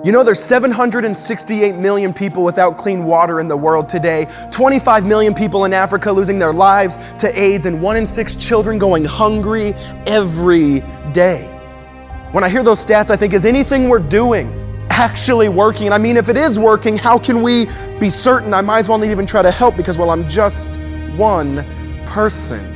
You know, there's 768 million people without clean water in the world today, 25 million people in Africa losing their lives to AIDS, and 1 in 6 children going hungry every day. When I hear those stats, I think, is anything we're doing actually working? And I mean, if it is working, how can we be certain? I might as well not even try to help because, well, I'm just one person.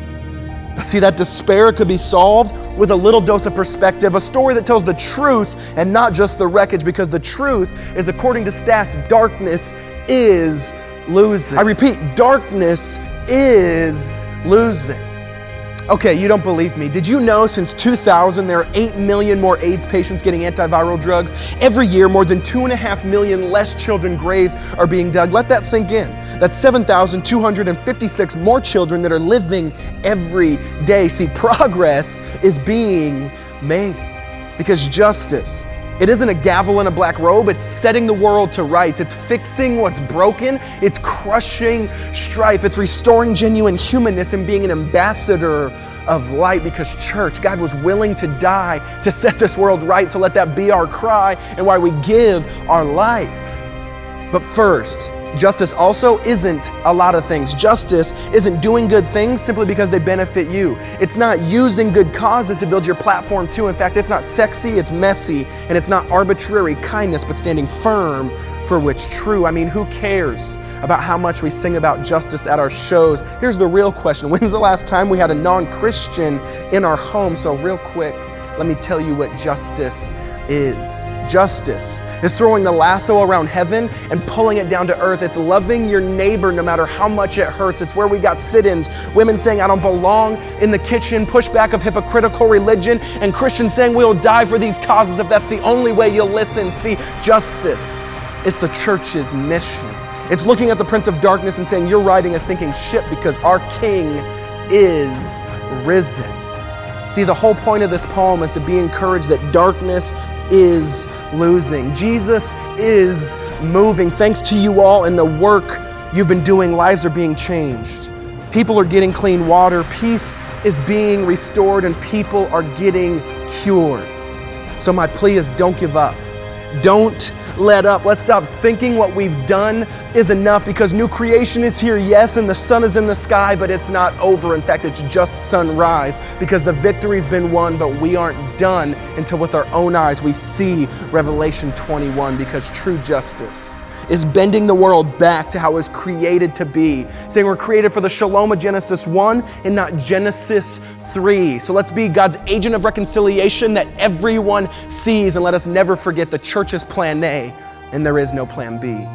But see, that despair could be solved with a little dose of perspective, a story that tells the truth and not just the wreckage, because the truth is, according to stats, darkness is losing. I repeat, darkness is losing. Okay, you don't believe me. Did you know since 2000 there are 8 million more AIDS patients getting antiviral drugs? Every year, more than 2.5 million less children graves are being dug. Let that sink in. That's 7,256 more children that are living every day. See, progress is being made because justice, it isn't a gavel in a black robe, it's setting the world to rights. It's fixing what's broken, it's crushing strife, it's restoring genuine humanness and being an ambassador of light, because church, God was willing to die to set this world right, so let that be our cry and why we give our life. But first, justice also isn't a lot of things. Justice isn't doing good things simply because they benefit you. It's not using good causes to build your platform too. In fact, it's not sexy, it's messy, and it's not arbitrary kindness, but standing firm for what's true. I mean, who cares about how much we sing about justice at our shows? Here's the real question. When's the last time we had a non-Christian in our home? So real quick, let me tell you what justice is. Justice is throwing the lasso around heaven and pulling it down to earth. It's loving your neighbor no matter how much it hurts. It's where we got sit-ins, women saying, I don't belong in the kitchen, pushback of hypocritical religion, and Christians saying we'll die for these causes if that's the only way you'll listen. See, justice is the church's mission. It's looking at the Prince of Darkness and saying, you're riding a sinking ship because our King is risen. See, the whole point of this poem is to be encouraged that darkness is losing. Jesus is moving. Thanks to you all and the work you've been doing, lives are being changed. People are getting clean water. Peace is being restored and people are getting cured. So my plea is, don't give up. Don't let up. Let's stop thinking what we've done is enough, because new creation is here, yes, and the sun is in the sky, but it's not over. In fact, it's just sunrise, because the victory's been won, but we aren't done until with our own eyes we see Revelation 21, because true justice is bending the world back to how it was created to be, saying we're created for the shalom of Genesis 1 and not Genesis 3. So let's be God's agent of reconciliation that everyone sees, and let us never forget the church's plan A, and there is no plan B.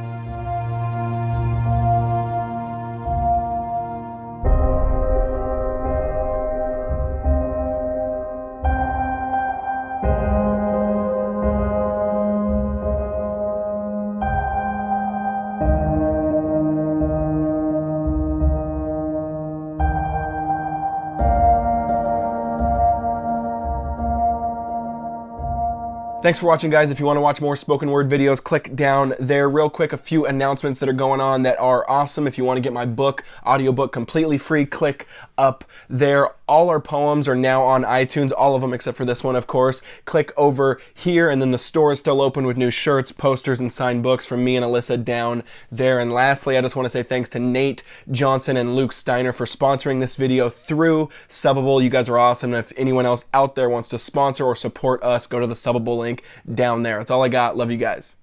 Thanks for watching, guys. If you want to watch more spoken word videos, click down there. Real quick, a few announcements that are going on that are awesome. If you want to get my book, audiobook, completely free, click up there. All our poems are now on iTunes, all of them except for this one, of course. Click over here, and then the store is still open with new shirts, posters, and signed books from me and Alyssa down there. And lastly, I just want to say thanks to Nate Johnson and Luke Steiner for sponsoring this video through Subbable. You guys are awesome. And if anyone else out there wants to sponsor or support us, go to the Subbable link down there. That's all I got. Love you guys.